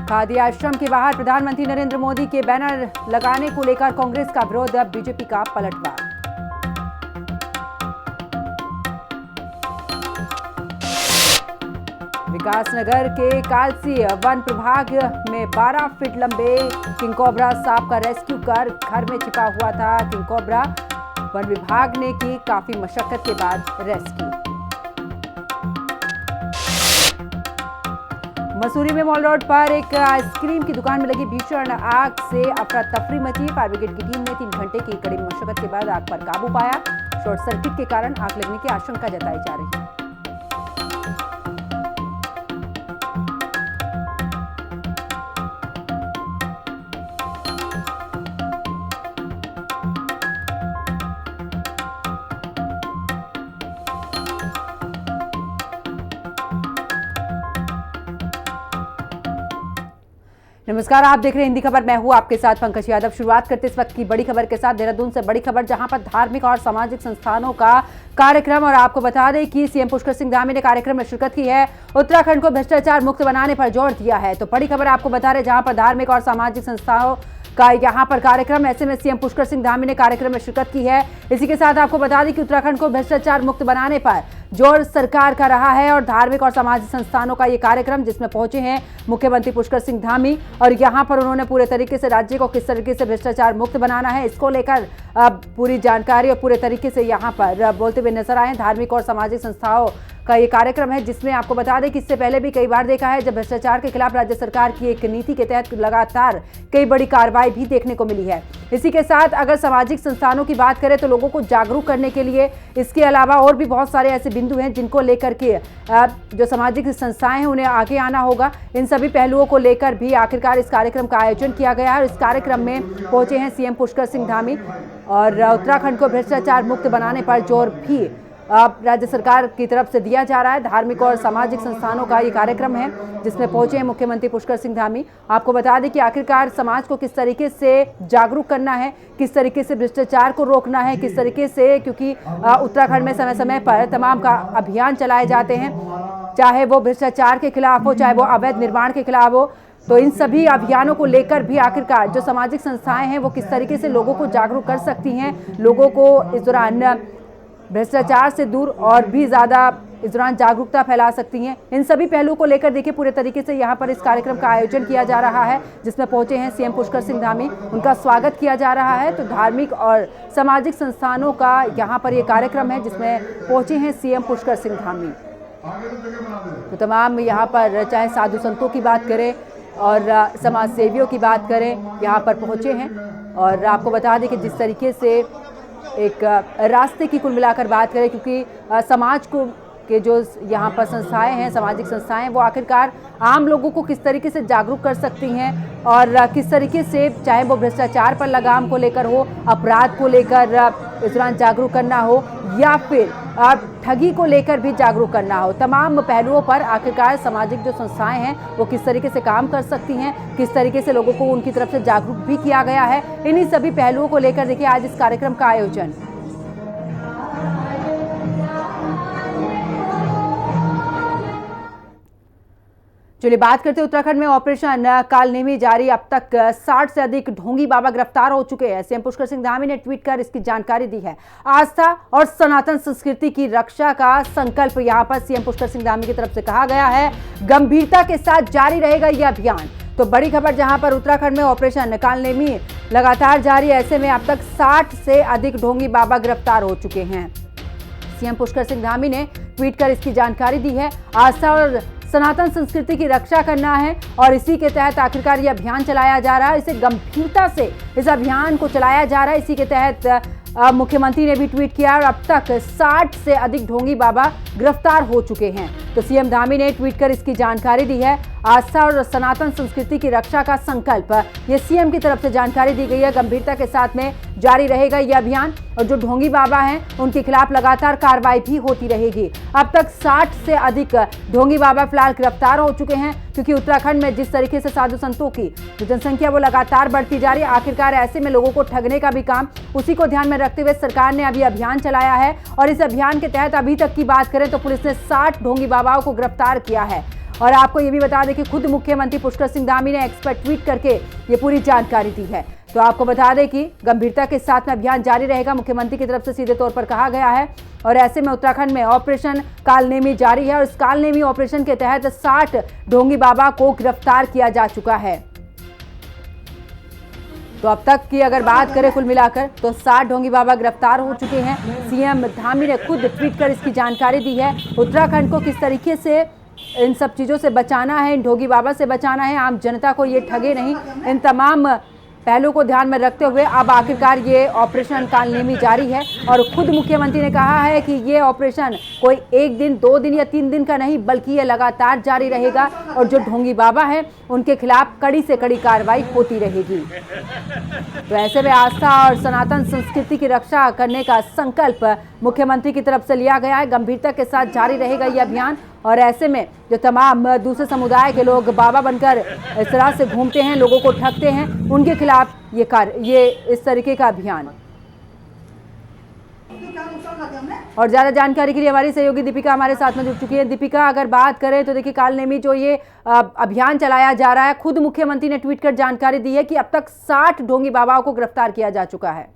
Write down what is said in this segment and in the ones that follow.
खादी आश्रम के बाहर प्रधानमंत्री नरेंद्र मोदी के बैनर लगाने को लेकर कांग्रेस का विरोध, अब बीजेपी का पलटवार। विकासनगर के कालसी वन प्रभाग में 12 फीट लंबे किंग कोबरा सांप का रेस्क्यू कर घर में छिपा हुआ था। किंग कोबरा वन विभाग ने की काफी मशक्कत के बाद रेस्क्यू। मसूरी में मॉल रोड पर एक आइसक्रीम की दुकान में लगी भीषण आग से अफरा तफरी मची। फायर ब्रिगेड की टीम ने 3 घंटे की कड़ी मशक्कत के बाद आग पर काबू पाया। शॉर्ट सर्किट के कारण आग लगने की आशंका जताई जा रही है। नमस्कार, आप देख रहे हैं हिंदी खबर। मैं हूं आपके साथ पंकज यादव। शुरुआत करते इस वक्त की बड़ी खबर के साथ। देहरादून से बड़ी खबर, जहां पर धार्मिक और सामाजिक संस्थानों का कार्यक्रम, और आपको बता दें कि सीएम पुष्कर सिंह धामी ने कार्यक्रम में शिरकत की है। उत्तराखंड को भ्रष्टाचार मुक्त बनाने पर जोर दिया है। तो बड़ी खबर आपको बता रहे, जहां पर धार्मिक और सामाजिक संस्थाओं का यहां पर कार्यक्रम, ऐसे में सीएम पुष्कर सिंह धामी ने कार्यक्रम में शिरकत की है। इसी के साथ आपको बता दें कि उत्तराखंड को भ्रष्टाचार मुक्त बनाने पर जोर सरकार का रहा है, और धार्मिक और सामाजिक संस्थानों का ये कार्यक्रम जिसमें पहुंचे हैं मुख्यमंत्री पुष्कर सिंह धामी, और यहां पर उन्होंने पूरे तरीके से राज्य को किस तरीके से भ्रष्टाचार मुक्त बनाना है, इसको लेकर पूरी जानकारी और पूरे तरीके से यहां पर बोलते हुए नजर आए। धार्मिक और सामाजिक संस्थाओं का ये कार्यक्रम है, जिसमें आपको बता दें कि इससे पहले भी कई बार देखा है जब भ्रष्टाचार के खिलाफ राज्य सरकार की एक नीति के तहत लगातार कई बड़ी कार्रवाई भी देखने को मिली है। इसी के साथ अगर सामाजिक संस्थानों की बात करें तो लोगों को जागरूक करने के लिए इसके अलावा और भी बहुत सारे ऐसे बिंदु हैं जिनको लेकर के जो सामाजिक संस्थाएं हैं उन्हें आगे आना होगा। इन सभी पहलुओं को लेकर भी आखिरकार इस कार्यक्रम का आयोजन किया गया है, और इस कार्यक्रम में पहुंचे हैं सीएम पुष्कर सिंह धामी, और उत्तराखंड को भ्रष्टाचार मुक्त बनाने पर जोर भी राज्य सरकार की तरफ से दिया जा रहा है। धार्मिक और सामाजिक संस्थानों का ये कार्यक्रम है जिसमें पहुंचे हैं मुख्यमंत्री पुष्कर सिंह धामी। आपको बता दें कि आखिरकार समाज को किस तरीके से जागरूक करना है, किस तरीके से भ्रष्टाचार को रोकना है, किस तरीके से, क्योंकि उत्तराखंड में समय समय पर तमाम का अभियान चलाए जाते हैं, चाहे वो भ्रष्टाचार के खिलाफ हो, चाहे वो अवैध निर्माण के खिलाफ हो। तो इन सभी अभियानों को लेकर भी आखिरकार जो सामाजिक संस्थाएं हैं वो किस तरीके से लोगों को जागरूक कर सकती हैं, लोगों को इस दौरान भ्रष्टाचार से दूर और भी ज़्यादा इस दौरान जागरूकता फैला सकती हैं। इन सभी पहलुओं को लेकर देखिए पूरे तरीके से यहाँ पर इस कार्यक्रम का आयोजन किया जा रहा है, जिसमें पहुंचे हैं सीएम पुष्कर सिंह धामी, उनका स्वागत किया जा रहा है। तो धार्मिक और सामाजिक संस्थानों का यहाँ पर ये कार्यक्रम है जिसमें पहुंचे हैं सीएम पुष्कर सिंह धामी। तो तमाम यहाँ पर चाहे साधु संतों की बात करें और समाज सेवियों की बात करें, यहाँ पर पहुँचे हैं। और आपको बता दें कि जिस तरीके से एक रास्ते की कुल मिलाकर बात करें, क्योंकि समाज को के जो यहाँ पर संस्थाएं हैं, सामाजिक संस्थाएं, वो आखिरकार आम लोगों को किस तरीके से जागरूक कर सकती हैं, और किस तरीके से चाहे वो भ्रष्टाचार पर लगाम को लेकर हो, अपराध को लेकर इस दौरान जागरूक करना हो, या फिर ठगी को लेकर भी जागरूक करना हो, तमाम पहलुओं पर आखिरकार सामाजिक जो संस्थाएं हैं वो किस तरीके से काम कर सकती हैं, किस तरीके से लोगों को उनकी तरफ से जागरूक भी किया गया है। इन्हीं सभी पहलुओं को लेकर देखिए आज इस कार्यक्रम का आयोजन। चलिए बात करते हैं उत्तराखंड में ऑपरेशन कालनेमी जारी। अब तक 60 से अधिक ढोंगी बाबा गिरफ्तार हो चुके हैं। सीएम पुष्कर सिंह धामी ने ट्वीट कर इसकी जानकारी दी है। आस्था और सनातन संस्कृति की रक्षा का संकल्प यहां पर सीएम पुष्कर सिंह धामी की तरफ से कहा गया है। गंभीरता के साथ जारी रहेगा यह अभियान। तो बड़ी खबर, जहां पर उत्तराखंड में ऑपरेशन कालनेमी लगातार जारी, ऐसे में अब तक 60 से अधिक ढोंगी बाबा गिरफ्तार हो चुके हैं। सीएम पुष्कर सिंह धामी ने ट्वीट कर इसकी जानकारी दी है। आस्था और सनातन संस्कृति की रक्षा करना है, और इसी के तहत आखिरकार ये अभियान चलाया जा रहा है। इसे गंभीरता से इस अभियान को चलाया जा रहा है। इसी के तहत मुख्यमंत्री ने भी ट्वीट किया, और अब तक 60 से अधिक ढोंगी बाबा गिरफ्तार हो चुके हैं। तो सीएम धामी ने ट्वीट कर इसकी जानकारी दी है। आस्था और सनातन संस्कृति की रक्षा का संकल्प, ये सीएम की तरफ से जानकारी दी गई है। गंभीरता के साथ में जारी रहेगा यह अभियान, और जो ढोंगी बाबा हैं उनके खिलाफ लगातार कार्रवाई भी होती रहेगी। अब तक 60 से अधिक ढोंगी बाबा फिलहाल गिरफ्तार हो चुके हैं, क्योंकि उत्तराखंड में जिस तरीके से साधु संतों की जो जनसंख्या वो लगातार बढ़ती जा रही है, आखिरकार ऐसे में लोगों को ठगने का भी काम, उसी को ध्यान में रखते हुए सरकार ने अभी अभियान चलाया है। और इस अभियान के तहत अभी तक की बात करें तो पुलिस ने 60 ढोंगी बाबाओं को गिरफ्तार किया है। और आपको ये भी बता दें कि खुद मुख्यमंत्री पुष्कर सिंह धामी ने एक्स पर ट्वीट करके ये पूरी जानकारी दी है। तो आपको बता दें कि गंभीरता के साथ में अभियान जारी रहेगा, मुख्यमंत्री की तरफ से सीधे तौर पर कहा गया है। और ऐसे में उत्तराखंड में ऑपरेशन कालनेमी जारी है और इस कालनेमी ऑपरेशन के तहत 60 ढोंगी बाबा को गिरफ्तार किया जा चुका है। तो अब तक की अगर बात करें कुल मिलाकर तो 60 ढोंगी बाबा गिरफ्तार हो चुके हैं। सीएम धामी ने खुद ट्वीट कर इसकी जानकारी दी है। उत्तराखंड को किस तरीके से इन सब चीज़ों से बचाना है, इन ढोंगी बाबा से बचाना है, आम जनता को ये ठगे नहीं, इन तमाम पहलू को ध्यान में रखते हुए अब आखिरकार ये ऑपरेशन कालनेमी जारी है। और खुद मुख्यमंत्री ने कहा है कि ये ऑपरेशन कोई 1 दिन 2 दिन या 3 दिन का नहीं बल्कि ये लगातार जारी रहेगा और जो ढोंगी बाबा हैं उनके खिलाफ कड़ी से कड़ी कार्रवाई होती रहेगी। तो ऐसे में आस्था और सनातन संस्कृति की रक्षा करने का संकल्प मुख्यमंत्री की तरफ से लिया गया है। गंभीरता के साथ जारी रहेगा ये अभियान और ऐसे में जो तमाम दूसरे समुदाय के लोग बाबा बनकर इस तरह से घूमते हैं, लोगों को ठगते हैं, उनके खिलाफ ये इस तरीके का अभियान। और ज्यादा जानकारी के लिए हमारी सहयोगी दीपिका हमारे साथ में जुड़ चुकी है। दीपिका, अगर बात करें तो देखिए कालनेमी जो ये अभियान चलाया जा रहा है, खुद मुख्यमंत्री ने ट्वीट कर जानकारी दी है कि अब तक 60 ढोंगी बाबाओं को गिरफ्तार किया जा चुका है।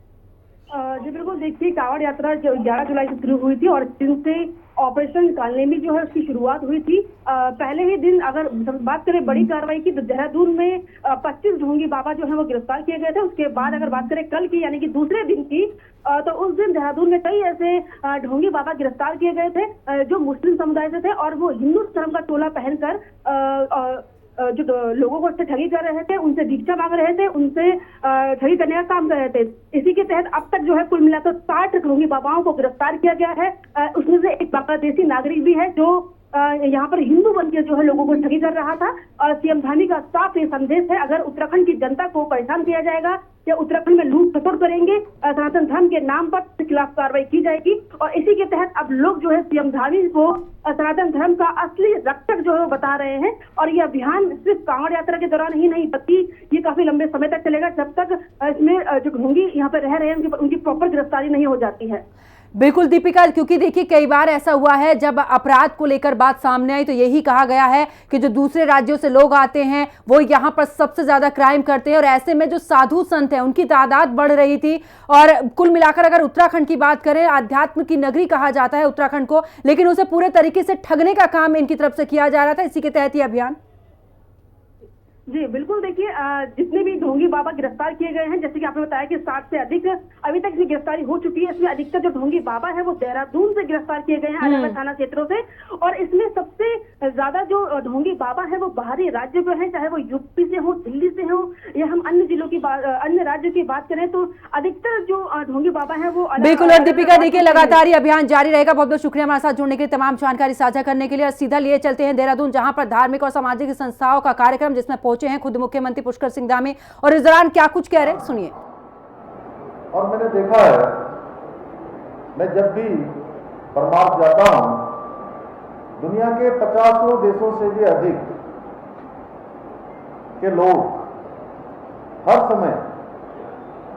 जी बिल्कुल, देखिए कांवड़ यात्रा जो 11 जुलाई से शुरू हुई थी और जिनसे ऑपरेशन कालनेमी जो है उसकी शुरुआत हुई थी। पहले ही दिन अगर बात करें बड़ी कार्रवाई की तो देहरादून में 25 ढोंगी बाबा जो है वो गिरफ्तार किए गए थे। उसके बाद अगर बात करें कल की यानी कि दूसरे दिन की तो उस दिन देहरादून में कई ऐसे ढोंगी बाबा गिरफ्तार किए गए थे जो मुस्लिम समुदाय से थे और वो हिंदू धर्म का टोला पहनकर जो लोगों को ठगी कर रहे थे, उनसे दीक्षा मांग रहे थे, उनसे ठगी करने का काम कर रहे थे। इसी के तहत अब तक जो है कुल मिलाकर 60 ढोंगी बाबाओं को गिरफ्तार किया गया है। उसमें से एक बांग्लादेशी नागरिक भी है जो यहाँ पर हिंदू बनकर जो है लोगों को ठगी कर रहा था। और सीएम धामी का साफ ये संदेश है, अगर उत्तराखंड की जनता को परेशान किया जाएगा या उत्तराखंड में लूट खसोट करेंगे, सनातन धर्म के नाम पर खिलाफ कार्रवाई की जाएगी। और इसी के तहत अब लोग जो है सीएम धामी को सनातन धर्म का असली रक्षक जो है वो बता रहे हैं। और ये अभियान सिर्फ कांवड़ यात्रा के दौरान ही नहीं बल्कि ये काफी लंबे समय तक चलेगा, जब तक इसमें जो ढोंगी यहाँ पे रह रहे हैं उनकी प्रॉपर गिरफ्तारी नहीं हो जाती है। बिल्कुल दीपिका, क्योंकि देखिए कई बार ऐसा हुआ है जब अपराध को लेकर बात सामने आई तो यही कहा गया है कि जो दूसरे राज्यों से लोग आते हैं वो यहाँ पर सबसे ज्यादा क्राइम करते हैं। और ऐसे में जो साधु संत हैं उनकी तादाद बढ़ रही थी। और कुल मिलाकर अगर उत्तराखंड की बात करें, अध्यात्म की नगरी कहा जाता है उत्तराखंड को, लेकिन उसे पूरे तरीके से ठगने का काम इनकी तरफ से किया जा रहा था। इसी के तहत ये अभियान। जी बिल्कुल, देखिए जितने भी ढोंगी बाबा गिरफ्तार किए गए हैं, जैसे कि आपने बताया कि 60 से अधिक अभी तक की गिरफ्तारी हो चुकी है। इसमें अधिकतर जो ढोंगी बाबा है वो देहरादून से गिरफ्तार किए गए हैं, अलग अलग थाना क्षेत्रों से। और इसमें सबसे ज्यादा जो ढोंगी बाबा है वो बाहरी राज्य के हैं, चाहे वो यूपी से हो, दिल्ली से हो या हम अन्य जिलों की अन्य राज्यों की बात करें तो अधिकतर जो ढोंगी बाबा है वो बिल्कुल। और दीपिका देखिए लगातार ये अभियान जारी रहेगा। बहुत बहुत शुक्रिया हमारे साथ जुड़ने के लिए, तमाम जानकारी साझा करने के लिए। और सीधा लिए चलते हैं देहरादून, जहां पर धार्मिक और सामाजिक संस्थाओं का कार्यक्रम जिसमें हैं खुद मुख्यमंत्री पुष्कर सिंह धामी। और इस दौरान क्या कुछ कह रहे हैं, सुनिए। और मैंने देखा है, मैं जब भी परमार्थ जाता हूं, दुनिया के 50 देशों से भी अधिक के लोग हर समय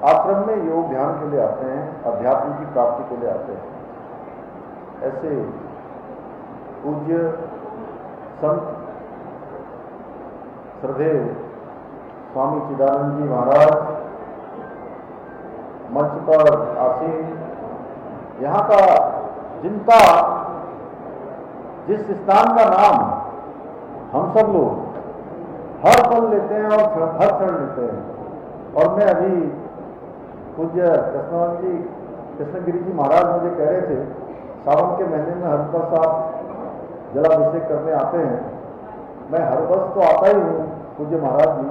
आश्रम में योग ध्यान के लिए आते हैं, अध्यात्म की प्राप्ति के लिए आते हैं। ऐसे पूज्य संत श्रद्धेय स्वामी चिदानंद जी महाराज मंच पर आसीन, यहाँ का जिनका जिस स्थान का नाम हम सब लोग हर पल लेते हैं और हर क्षण लेते हैं। और मैं अभी पूज्य कृष्णगिरी जी महाराज मुझे कह रहे थे, सावन के महीने में हरिद्वार साहब जलाभिषेक करने आते हैं। मैं हर वर्ष तो आता ही हूँ पूज्य महाराज जी।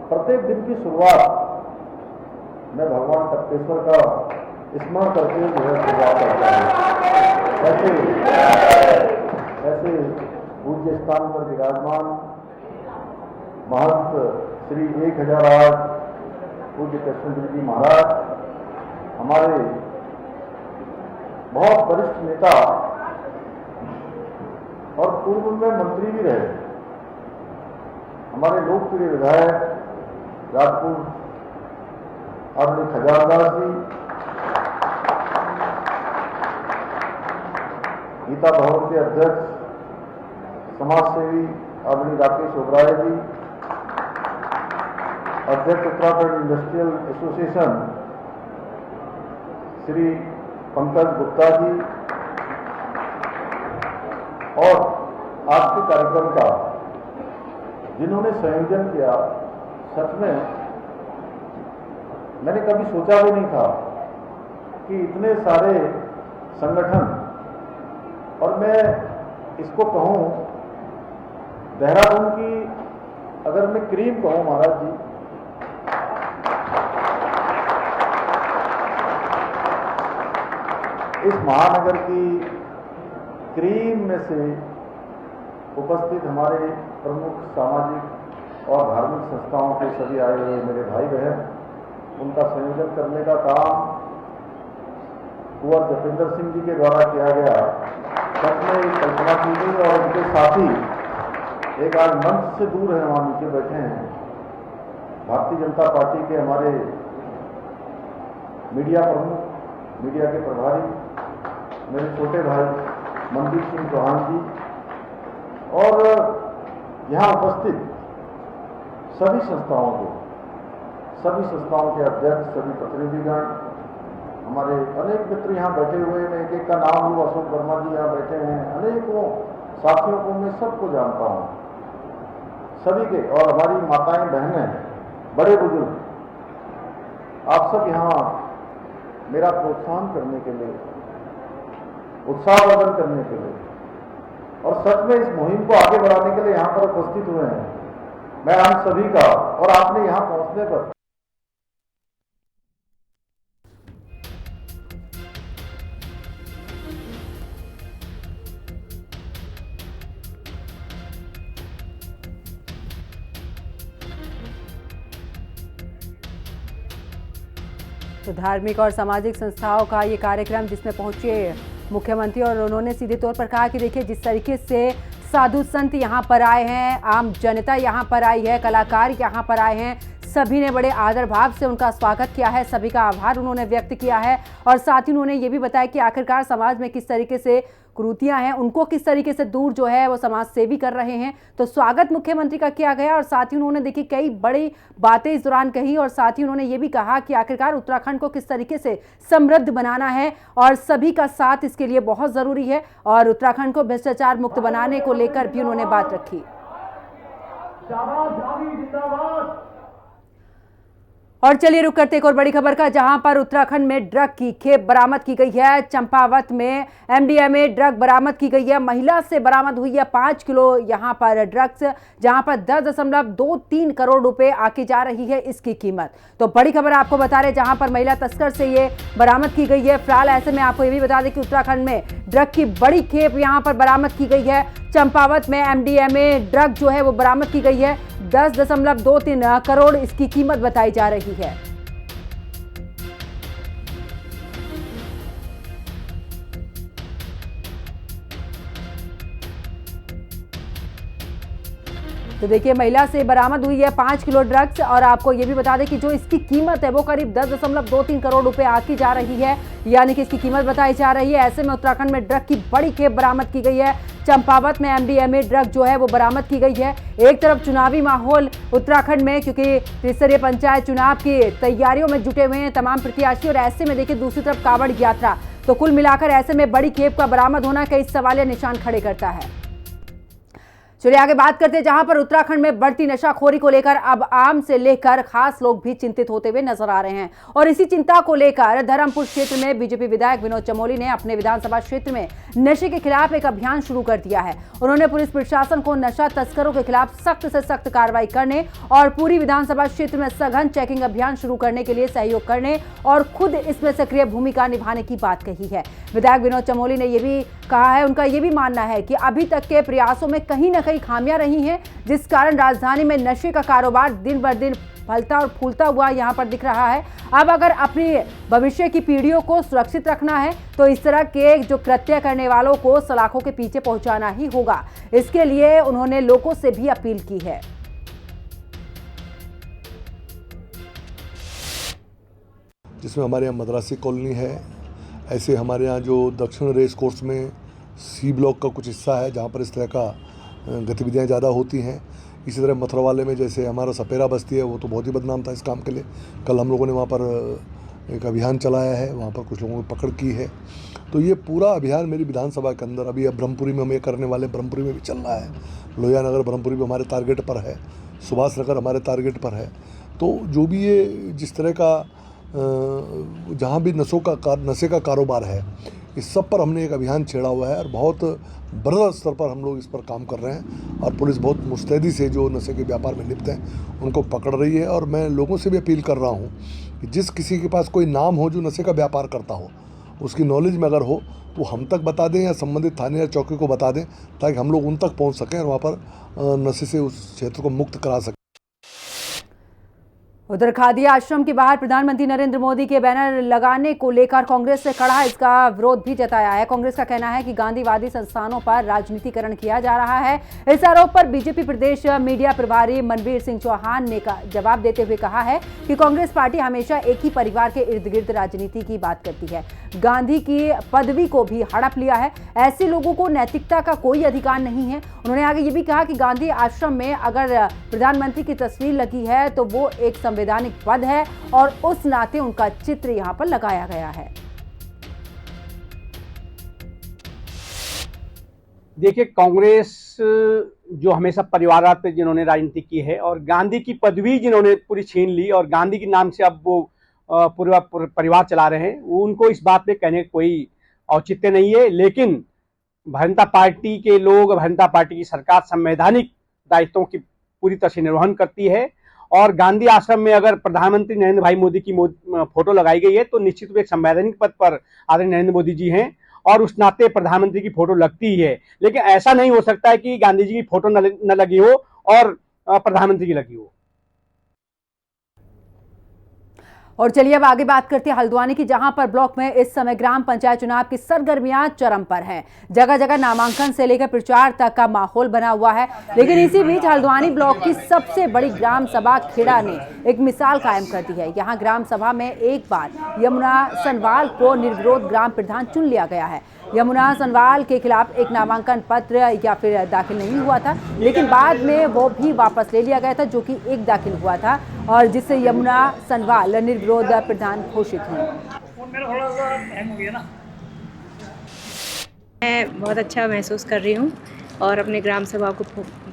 प्रत्येक दिन की शुरुआत मैं भगवान टप्पेश्वर का स्मरण करके जो है शुरुआत करता हूँ। ऐसे पूज्य स्थान पर विराजमान महंत श्री 1008 पूज्य कृष्णगिरी जी महाराज हमारे बहुत वरिष्ठ नेता और पूर्व में मंत्री भी रहे, हमारे लोकप्रिय विधायक राजपुर आदरणीय खजानदास जी, गीता भवन के अध्यक्ष समाज सेवी आदरणीय राकेश ओबराय जी, अध्यक्ष उत्तराखंड इंडस्ट्रियल एसोसिएशन श्री पंकज गुप्ता जी, और आज के कार्यक्रम का जिन्होंने संयोजन किया, सच में मैंने कभी सोचा भी नहीं था कि इतने सारे संगठन, और मैं इसको कहूं देहरादून की, अगर मैं क्रीम कहूं महाराज जी, इस महानगर की क्रीम में से उपस्थित हमारे प्रमुख सामाजिक और धार्मिक संस्थाओं के सभी आए हुए मेरे भाई बहन, उनका संयोजन करने का काम कुंवर जतेंद्र सिंह जी के द्वारा किया गया। सच में कल्पना की गई, और उनके साथी एक आज मंच से दूर है, वहां नीचे बैठे हैं, भारतीय जनता पार्टी के हमारे मीडिया प्रमुख, मीडिया के प्रभारी मेरे छोटे भाई मनदीप सिंह चौहान जी, और यहाँ उपस्थित सभी संस्थाओं के अध्यक्ष, सभी प्रतिनिधिगण, हमारे अनेक मित्र यहाँ बैठे हुए हैं। मैं एक एक का नाम लूँ, अशोक वर्मा जी यहाँ बैठे हैं, अनेकों साथियों को मैं सबको जानता हूँ, सभी के, और हमारी माताएं बहनें, बड़े बुजुर्ग, आप सब यहाँ मेरा प्रोत्साहन करने के लिए, उत्साहवर्धन करने के लिए, और सच में इस मुहिम को आगे बढ़ाने के लिए यहाँ पर उपस्थित हुए हैं। मैं आप सभी का, और आपने यहाँ पहुंचने पर तो धार्मिक और सामाजिक संस्थाओं का ये कार्यक्रम जिसमें पहुंचे मुख्यमंत्री, और उन्होंने सीधे तौर पर कहा कि देखिए जिस तरीके से साधु संत यहाँ पर आए हैं, आम जनता यहाँ पर आई है, कलाकार यहाँ पर आए हैं, सभी ने बड़े आदर भाव से उनका स्वागत किया है, सभी का आभार उन्होंने व्यक्त किया है। और साथ ही उन्होंने ये भी बताया कि आखिरकार समाज में किस तरीके से कुरीतियां हैं, उनको किस तरीके से दूर जो है वो समाज सेवी कर रहे हैं। तो स्वागत मुख्यमंत्री का किया गया, और साथ ही उन्होंने देखिए कई बड़ी बातें इस दौरान कही, और साथ ही उन्होंने ये भी कहा कि आखिरकार उत्तराखंड को किस तरीके से समृद्ध बनाना है, और सभी का साथ इसके लिए बहुत जरूरी है, और उत्तराखंड को भ्रष्टाचार मुक्त बनाने को लेकर भी उन्होंने बात रखी। और चलिए रुक करते एक और बड़ी खबर का, जहां पर उत्तराखंड में ड्रग की खेप बरामद की गई है। चंपावत में एमडीएमए ड्रग बरामद की गई है। महिला से बरामद हुई है 5 किलो यहां पर ड्रग्स, जहां पर 10.23 करोड़ रुपए आके जा रही है इसकी कीमत। तो बड़ी खबर आपको बता रहे, जहां पर महिला तस्कर से ये बरामद की गई है फिलहाल। ऐसे में आपको ये भी बता दें कि उत्तराखंड में ड्रग की बड़ी खेप यहां पर बरामद की गई है। चंपावत में एमडीएमए ड्रग जो है वो बरामद की गई है। 10.23 करोड़ इसकी कीमत बताई जा रही है। तो देखिए महिला से बरामद हुई है 5 किलो ड्रग्स, और आपको ये भी बता दें कि जो इसकी कीमत है वो करीब 10.23 करोड़ रुपए आकी जा रही है, यानी कि इसकी कीमत बताई जा रही है। ऐसे में उत्तराखंड में ड्रग की बड़ी खेप बरामद की गई है। चंपावत में एमडीएमए ड्रग जो है वो बरामद की गई है। एक तरफ चुनावी माहौल उत्तराखंड में, क्योंकि त्रिस्तरीय पंचायत चुनाव की तैयारियों में जुटे हुए हैं तमाम प्रत्याशी, और ऐसे में देखिए दूसरी तरफ कांवड़ यात्रा। तो कुल मिलाकर ऐसे में बड़ी खेप का बरामद होना कई सवालिया निशान खड़े करता है। चलिए आगे बात करते हैं, जहां पर उत्तराखंड में बढ़ती नशाखोरी को लेकर अब आम से लेकर खास लोग भी चिंतित होते हुए नजर आ रहे हैं। और इसी चिंता को लेकर धर्मपुर क्षेत्र में बीजेपी विधायक विनोद चमोली ने अपने विधानसभा क्षेत्र में नशे के खिलाफ एक अभियान शुरू कर दिया है। उन्होंने पुलिस प्रशासन को नशा तस्करों के खिलाफ सख्त से सख्त कार्रवाई करने और पूरी विधानसभा क्षेत्र में सघन चेकिंग अभियान शुरू करने के लिए सहयोग करने और खुद इसमें सक्रिय भूमिका निभाने की बात कही है। विधायक विनोद चमोली ने यह भी कहा है, उनका यह भी मानना है कि अभी तक के प्रयासों में कहीं न कहीं खामियां रही हैं, जिस कारण राजधानी में नशे का कारोबार दिन ब दिन फलता और फूलता हुआ यहां पर दिख रहा है। अब अगर अपनी भविष्य की पीढ़ियों को सुरक्षित रखना है तो इस तरह के जो कृत्य करने वालों को सलाखों के पीछे पहुंचाना ही होगा। इसके लिए उन्होंने लोगों से भी अपील की है। जिसमें हमारे यहाँ मद्रासी कॉलोनी है, ऐसे हमारे यहाँ जो दक्षिण रेस कोर्स में सी ब्लॉक का कुछ हिस्सा है जहाँ पर इस तरह का गतिविधियाँ ज़्यादा होती हैं। इसी तरह मथुरावाले में जैसे हमारा सपेरा बस्ती है, वो तो बहुत ही बदनाम था इस काम के लिए। कल हम लोगों ने वहाँ पर एक अभियान चलाया है, वहाँ पर कुछ लोगों को पकड़ की है। तो ये पूरा अभियान मेरी विधानसभा के अंदर, अभी अब ब्रह्मपुरी में हम ये करने वाले, ब्रह्मपुरी में भी चल रहा है। लोहिया नगर ब्रह्मपुरी में हमारे टारगेट पर है, सुभाष नगर हमारे टारगेट पर है। तो जो भी ये जिस तरह का जहाँ भी नशे का कारोबार है, इस सब पर हमने एक अभियान छेड़ा हुआ है और बहुत बड़े स्तर पर हम लोग इस पर काम कर रहे हैं। और पुलिस बहुत मुस्तैदी से जो नशे के व्यापार में लिप्त हैं उनको पकड़ रही है। और मैं लोगों से भी अपील कर रहा हूँ कि जिस किसी के पास कोई नाम हो जो नशे का व्यापार करता हो, उसकी नॉलेज में अगर हो तो हम तक बता दें या संबंधित थाने या चौकी को बता दें, ताकि हम लोग उन तक पहुँच सकें और वहाँ पर नशे से उस क्षेत्र को मुक्त करा सकें। उधर खादी आश्रम के बाहर प्रधानमंत्री नरेंद्र मोदी के बैनर लगाने को लेकर कांग्रेस से कड़ा इसका विरोध भी जताया है। कांग्रेस का कहना है कि गांधीवादी संस्थानों पर राजनीतिकरण किया जा रहा है। इस आरोप पर बीजेपी प्रदेश मीडिया प्रभारी मनवीर सिंह चौहान ने जवाब देते हुए कहा है कि कांग्रेस पार्टी हमेशा एक ही परिवार के इर्द गिर्द राजनीति की बात करती है। गांधी की पदवी को भी हड़प लिया है। ऐसे लोगों को नैतिकता का कोई अधिकार नहीं है। उन्होंने आगे ये भी कहा कि गांधी आश्रम में अगर प्रधानमंत्री की तस्वीर लगी है तो वो एक संवैधानिक पद है और उस नाते उनका चित्र यहां पर लगाया गया है। देखिए, कांग्रेस जो हमेशा परिवारवाद पे जिन्होंने राजनीति की है और गांधी की पदवी जिन्होंने पूरी छीन ली और गांधी के नाम से अब वो पूरा परिवार चला रहे हैं, उनको इस बात पे कहने का कोई औचित्य नहीं है। लेकिन भारतीय जनता पार्टी के लोग, भारतीय जनता पार्टी की सरकार संवैधानिक दायित्वों की पूरी तरह से निर्वहन करती है और गांधी आश्रम में अगर प्रधानमंत्री नरेंद्र भाई मोदी की फोटो लगाई गई है तो निश्चित रूप से एक संवैधानिक पद पर आदरणीय नरेंद्र मोदी जी हैं और उस नाते प्रधानमंत्री की फोटो लगती ही है। लेकिन ऐसा नहीं हो सकता है कि गांधी जी की फोटो न लगी हो और प्रधानमंत्री की लगी हो। और चलिए अब आगे बात करते हैं हल्द्वानी की, जहां पर ब्लॉक में इस समय ग्राम पंचायत चुनाव की सरगर्मियां चरम पर हैं। जगह जगह नामांकन से लेकर प्रचार तक का माहौल बना हुआ है। लेकिन इसी बीच हल्द्वानी ब्लॉक की सबसे बड़ी ग्राम सभा खेड़ा ने एक मिसाल कायम कर दी है। यहां ग्राम सभा में एक बार यमुना सनवाल को निर्विरोध ग्राम प्रधान चुन लिया गया है। यमुना सनवाल के खिलाफ एक नामांकन पत्र या फिर दाखिल नहीं हुआ था, लेकिन बाद में वो भी वापस ले लिया गया था, जो कि एक दाखिल हुआ था और जिससे यमुना सनवाल निर्विरोध प्रधान घोषित हुई। मैं बहुत अच्छा महसूस कर रही हूँ और अपने ग्राम सभा को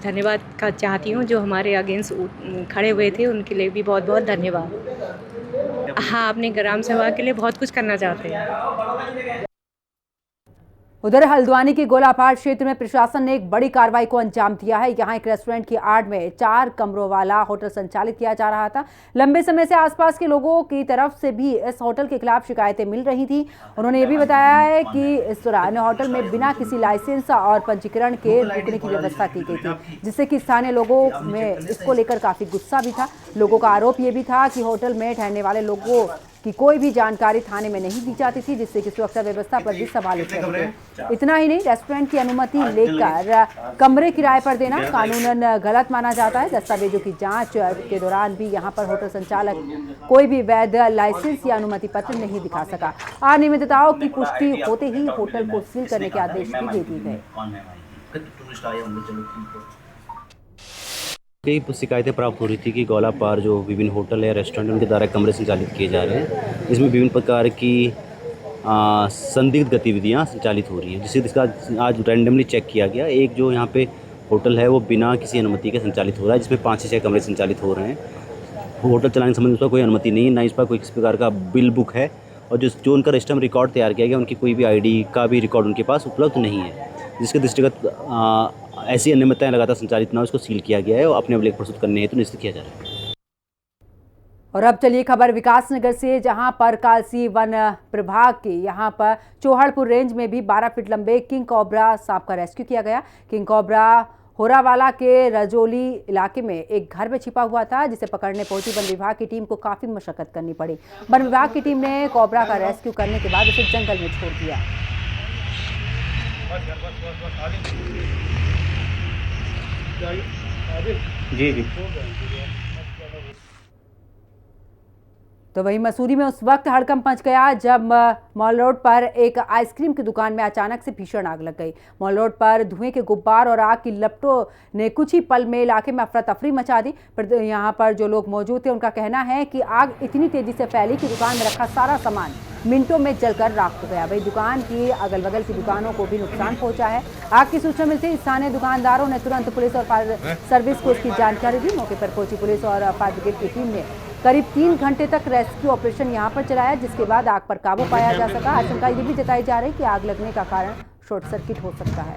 धन्यवाद का चाहती हूँ, जो हमारे अगेंस्ट खड़े हुए थे उनके लिए भी बहुत बहुत धन्यवाद। हाँ, अपने ग्राम सभा के लिए बहुत कुछ करना चाहते हैं। उधर हल्द्वानी के गोलापार क्षेत्र में प्रशासन ने एक बड़ी कार्रवाई को अंजाम दिया है। यहां एक रेस्टोरेंट की आड़ में 4 कमरों वाला होटल संचालित किया जा रहा था। लंबे समय से आसपास के लोगों की तरफ से भी इस होटल के खिलाफ शिकायतें मिल रही थी। उन्होंने ये भी बताया है कि इस दौरान होटल में बिना किसी लाइसेंस और पंजीकरण के रुकने की व्यवस्था की गई थी, जिससे कि स्थानीय लोगों में इसको लेकर काफी गुस्सा भी था। लोगों का आरोप ये भी था कि होटल में ठहरने वाले लोगों की कोई भी जानकारी थाने में नहीं दी जाती थी, जिससे कि सुरक्षा व्यवस्था पर भी सवाल उठ रहे थे। इतना ही नहीं, रेस्टोरेंट की अनुमति लेकर कमरे किराए पर देना कानूनन गलत माना जाता है। दस्तावेजों की जांच के दौरान भी यहां पर होटल संचालक कोई भी वैध लाइसेंस या अनुमति पत्र नहीं दिखा सका। अनियमितताओं की पुष्टि होते ही होटल को सील करने के आदेश भी दे दिए गए। कई शिकायतें प्राप्त हो रही थी कि गोलापार जो विभिन्न होटल है, रेस्टोरेंट, उनके द्वारा कमरे संचालित किए जा रहे हैं। इसमें विभिन्न प्रकार की संदिग्ध गतिविधियां संचालित हो रही हैं, जिसका आज रैंडमली चेक किया गया। एक जो यहाँ पे होटल है वो बिना किसी अनुमति के संचालित हो रहा है, जिसमें 5 से 6 कमरे संचालित हो रहे हैं। होटल चलाने संबंधी उसका कोई अनुमति नहीं है, ना इस पर कोई किसी प्रकार का बिल बुक है और जो उनका रजिस्टर रिकॉर्ड तैयार किया गया उनकी कोई भी ID का भी रिकॉर्ड उनके पास उपलब्ध नहीं है, जिसके दृष्टिगत ऐसी अनियमितताएं लगातार संचालित न हो, इसको सील किया गया है और अपने अभिलेख प्रस्तुत करने हेतु निश्चित किया जा रहा है। और अब चलिए खबर विकासनगर से, जहां पर कालसी वन प्रभाग के यहां पर चौहड़पुर रेंज में भी 12 फीट लंबे किंग कोबरा सांप का रेस्क्यू किया गया। किंग कोबरा होरावाला के रजोली इलाके में एक घर में छिपा हुआ था, जिसे पकड़ने पहुंची वन विभाग की टीम को काफी मशक्कत करनी पड़ी। वन विभाग की टीम ने कोबरा का रेस्क्यू करने के बाद उसे जंगल में छोड़ दिया। जी। तो वहीं मसूरी में उस वक्त हड़कंप मच गया जब मॉल रोड पर एक आइसक्रीम की दुकान में अचानक से भीषण आग लग गई। मॉल रोड पर धुएं के गुब्बार और आग की लपटों ने कुछ ही पल में इलाके में अफरा तफरी मचा दी। पर यहाँ पर जो लोग मौजूद थे उनका कहना है कि आग इतनी तेजी से फैली कि दुकान में रखा सारा सामान मिनटों में जलकर राख हो गया। वही दुकान की अगल बगल की दुकानों को भी नुकसान पहुंचा है। आग की सूचना मिलते ही स्थानीय दुकानदारों ने तुरंत पुलिस और फायर सर्विस को इसकी जानकारी दी। मौके पर पहुंची पुलिस और फायर ब्रिगेड की टीम ने करीब 3 घंटे तक रेस्क्यू ऑपरेशन यहां पर चलाया, जिसके बाद आग पर काबू पाया जा सका। आशंका ये भी जताई जा रही है कि आग लगने का कारण शॉर्ट सर्किट हो सकता है।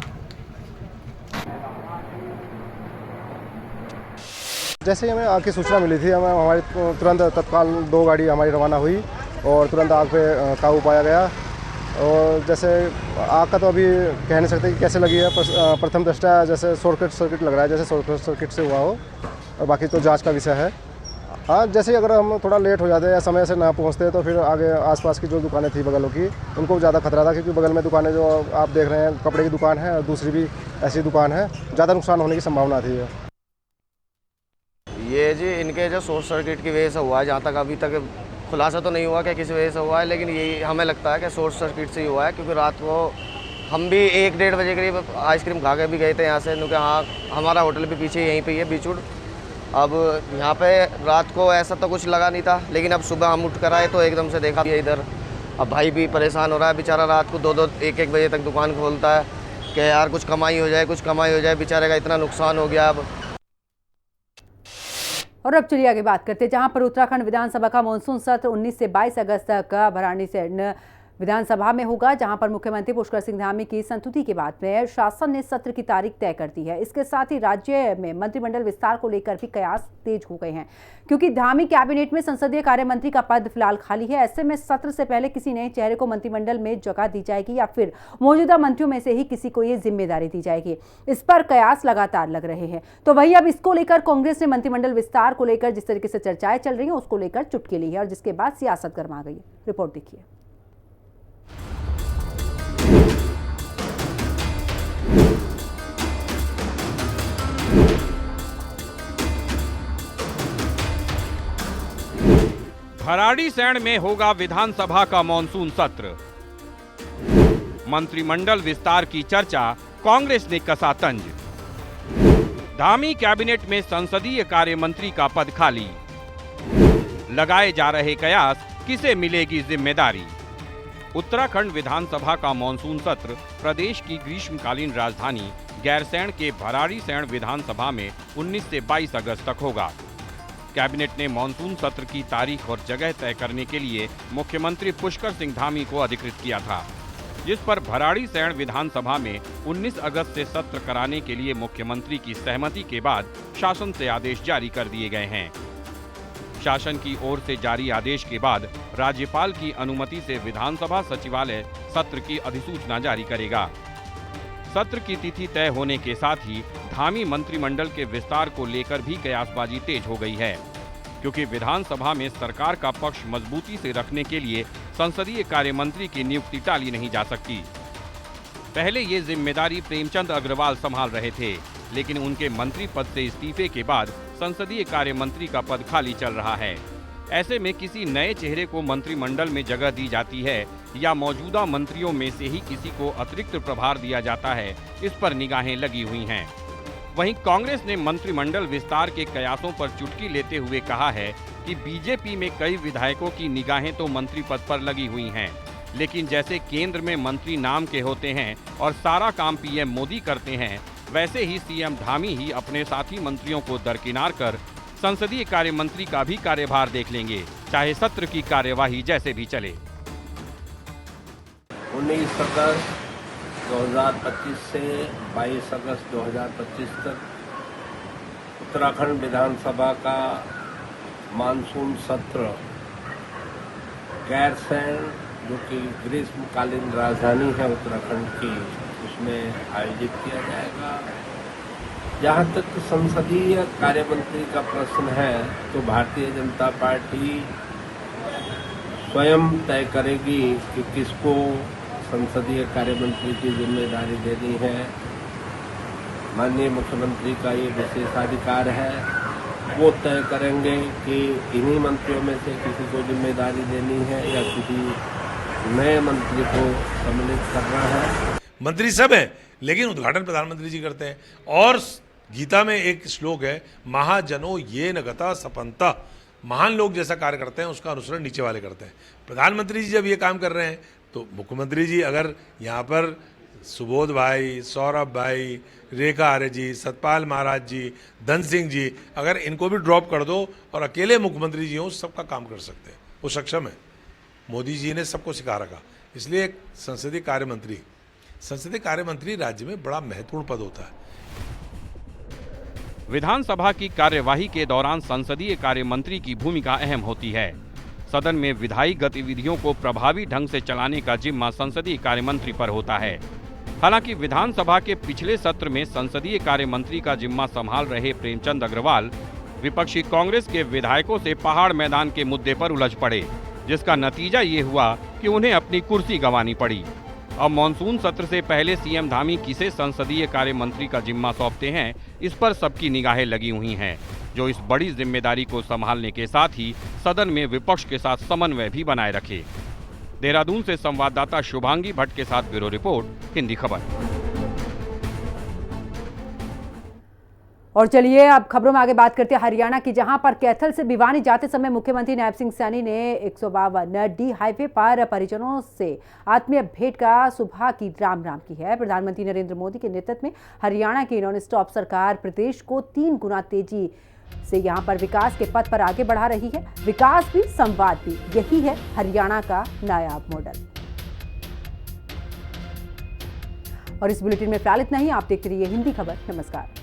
जैसे हमें आग की सूचना मिली थी, हमें हमारी तुरंत तत्काल 2 गाड़ी हमारी रवाना हुई और तुरंत आग पे काबू पाया गया। और जैसे आग का तो अभी कह नहीं सकते कि कैसे लगी है, प्रथम दृष्टया जैसे शॉर्ट सर्किट लग रहा है, जैसे शॉर्ट सर्किट से हुआ हो, और बाकी तो जांच का विषय है। हाँ, जैसे अगर हम थोड़ा लेट हो जाते या समय से ना पहुंचते तो फिर आगे आसपास की जो दुकानें थी बगलों की, उनको ज़्यादा खतरा था, क्योंकि बगल में दुकानें जो आप देख रहे हैं कपड़े की दुकान है और दूसरी भी ऐसी दुकान है, ज़्यादा नुकसान होने की संभावना थी। ये जी इनके जो शॉर्ट सर्किट की वजह से हुआ है, जहाँ तक अभी तक खुलासा तो नहीं हुआ कि किस वजह से हुआ है, लेकिन यही हमें लगता है कि शॉर्ट सर्किट से ही हुआ है। क्योंकि रात को हम भी 1-1.5 बजे करीब आइसक्रीम खा के भी गए थे यहाँ से, क्योंकि हाँ हमारा होटल भी पीछे यहीं पे ही है, बीचुड़। अब यहाँ पे रात को ऐसा तो कुछ लगा नहीं था, लेकिन अब सुबह हम उठ कर आए तो एकदम से देखा इधर। अब भाई भी परेशान हो रहा है बेचारा, रात को 2-2, 1-1 बजे तक दुकान खोलता है कि यार कुछ कमाई हो जाए, कुछ कमाई हो जाए। बेचारे का इतना नुकसान हो गया अब। और अब चलिए आगे बात करते हैं, जहां पर उत्तराखंड विधानसभा का मानसून सत्र 19 से 22 अगस्त तक भराड़ीसैंण विधानसभा में होगा, जहां पर मुख्यमंत्री पुष्कर सिंह धामी की संस्तुति के बाद में शासन ने सत्र की तारीख तय कर दी है। इसके साथ ही राज्य में मंत्रिमंडल विस्तार को लेकर भी कयास तेज हो गए हैं, क्योंकि धामी कैबिनेट में संसदीय कार्य मंत्री का पद फिलहाल खाली है। ऐसे में सत्र से पहले किसी नए चेहरे को मंत्रिमंडल में जगह दी जाएगी या फिर मौजूदा मंत्रियों में से ही किसी को ये जिम्मेदारी दी जाएगी, इस पर कयास लगातार लग रहे हैं। तो वही अब इसको लेकर कांग्रेस ने मंत्रिमंडल विस्तार को लेकर जिस तरीके से चर्चाएं चल रही हैं उसको लेकर चुटकी ली है, और जिसके बाद सियासत गर्मा गई है। रिपोर्ट देखिए। भराड़ीसैंण में होगा विधानसभा का मॉनसून सत्र। मंत्रिमंडल विस्तार की चर्चा, कांग्रेस ने कसा तंज। धामी कैबिनेट में संसदीय कार्य मंत्री का पद खाली। लगाए जा रहे कयास, किसे मिलेगी जिम्मेदारी। उत्तराखंड विधानसभा का मॉनसून सत्र प्रदेश की ग्रीष्मकालीन राजधानी गैरसैंण के भराड़ीसैंण विधानसभा में 19 से 22 अगस्त तक होगा। कैबिनेट ने मॉनसून सत्र की तारीख और जगह तय करने के लिए मुख्यमंत्री पुष्कर सिंह धामी को अधिकृत किया था, जिस पर भराड़ीसैंण विधानसभा में 19 अगस्त से सत्र कराने के लिए मुख्यमंत्री की सहमति के बाद शासन से आदेश जारी कर दिए गए हैं। शासन की ओर से जारी आदेश के बाद राज्यपाल की अनुमति से विधानसभा सचिवालय सत्र की अधिसूचना जारी करेगा। सत्र की तिथि तय होने के साथ ही धामी मंत्रिमंडल के विस्तार को लेकर भी कयासबाजी तेज हो गई है, क्योंकि विधानसभा में सरकार का पक्ष मजबूती से रखने के लिए संसदीय कार्य मंत्री की नियुक्ति टाली नहीं जा सकती। पहले ये जिम्मेदारी प्रेमचंद अग्रवाल संभाल रहे थे, लेकिन उनके मंत्री पद से इस्तीफे के बाद संसदीय कार्य मंत्री का पद खाली चल रहा है। ऐसे में किसी नए चेहरे को मंत्रिमंडल में जगह दी जाती है या मौजूदा मंत्रियों में से ही किसी को अतिरिक्त प्रभार दिया जाता है, इस पर निगाहें लगी हुई हैं। वहीं कांग्रेस ने मंत्रिमंडल विस्तार के कयासों पर चुटकी लेते हुए कहा है कि बीजेपी में कई विधायकों की निगाहें तो मंत्री पद पर लगी हुई हैं, लेकिन जैसे केंद्र में मंत्री नाम के होते हैं और सारा काम पीएम मोदी करते हैं, वैसे ही सीएम धामी ही अपने साथी मंत्रियों को दरकिनार कर संसदीय कार्य मंत्री का भी कार्यभार देख लेंगे, चाहे सत्र की कार्यवाही जैसे भी चले। 19 अगस्त 2025 से 22 अगस्त 2025 तक उत्तराखंड विधानसभा का मानसून सत्र गैरसैंण, जो कि ग्रीष्मकालीन राजधानी है उत्तराखंड की, उसमें आयोजित किया जाएगा। जहाँ तक संसदीय कार्य मंत्री का प्रश्न है, तो भारतीय जनता पार्टी स्वयं तय करेगी कि किसको संसदीय कार्य मंत्री की जिम्मेदारी देनी है। माननीय मुख्यमंत्री का ये विशेषाधिकार है वो तय करेंगे कि इन्हीं मंत्रियों में से किसी को जिम्मेदारी देनी है या किसी नए मंत्री को सम्मिलित करना है। मंत्री सब हैं, लेकिन उद्घाटन प्रधानमंत्री जी करते हैं। और गीता में एक श्लोक है, महाजनो ये न गता सपंता। महान लोग जैसा कार्य करते हैं उसका अनुसरण नीचे वाले करते हैं। प्रधानमंत्री जी जब ये काम कर रहे हैं तो मुख्यमंत्री जी अगर यहाँ पर सुबोध भाई, सौरभ भाई, रेखा आर्य जी, सतपाल महाराज जी, धन सिंह जी, अगर इनको भी ड्रॉप कर दो और अकेले मुख्यमंत्री जी हों, सबका काम कर सकते हैं। वो सक्षम है। मोदी जी ने सबको सिखा रखा। इसलिए एक संसदीय कार्य मंत्री राज्य में बड़ा महत्वपूर्ण पद होता है। विधानसभा की कार्यवाही के दौरान संसदीय कार्य मंत्री की भूमिका अहम होती है। सदन में विधायी गतिविधियों को प्रभावी ढंग से चलाने का जिम्मा संसदीय कार्य मंत्री पर होता है। हालांकि विधानसभा के पिछले सत्र में संसदीय कार्य मंत्री का जिम्मा संभाल रहे प्रेमचंद अग्रवाल विपक्षी कांग्रेस के विधायकों से पहाड़ मैदान के मुद्दे पर उलझ पड़े, जिसका नतीजा ये हुआ कि उन्हें अपनी कुर्सी गंवानी पड़ी। अब मॉनसून सत्र से पहले सीएम धामी किसे संसदीय कार्य मंत्री का जिम्मा सौंपते हैं, इस पर सबकी निगाहें लगी हुई हैं, जो इस बड़ी जिम्मेदारी को संभालने के साथ ही सदन में विपक्ष के साथ समन्वय भी बनाए रखे। देहरादून से संवाददाता शुभांगी भट्ट के साथ ब्यूरो रिपोर्ट, हिंदी खबर। और चलिए अब खबरों में आगे बात करते हैं हरियाणा की, जहां पर कैथल से भिवानी जाते समय मुख्यमंत्री नायब सिंह सैनी ने 152 डी हाईवे पर परिजनों से आत्मीय भेंट का सुबह की राम की है। प्रधानमंत्री नरेंद्र मोदी के नेतृत्व में हरियाणा की नॉन स्टॉप सरकार प्रदेश को 3 गुना तेजी से यहां पर विकास के पथ पर आगे बढ़ा रही है। विकास भी, संवाद भी, यही है हरियाणा का नायाब मॉडल। और इस बुलेटिन में फिलहाल इतना ही। आप देखते रहिए हिंदी खबर। नमस्कार।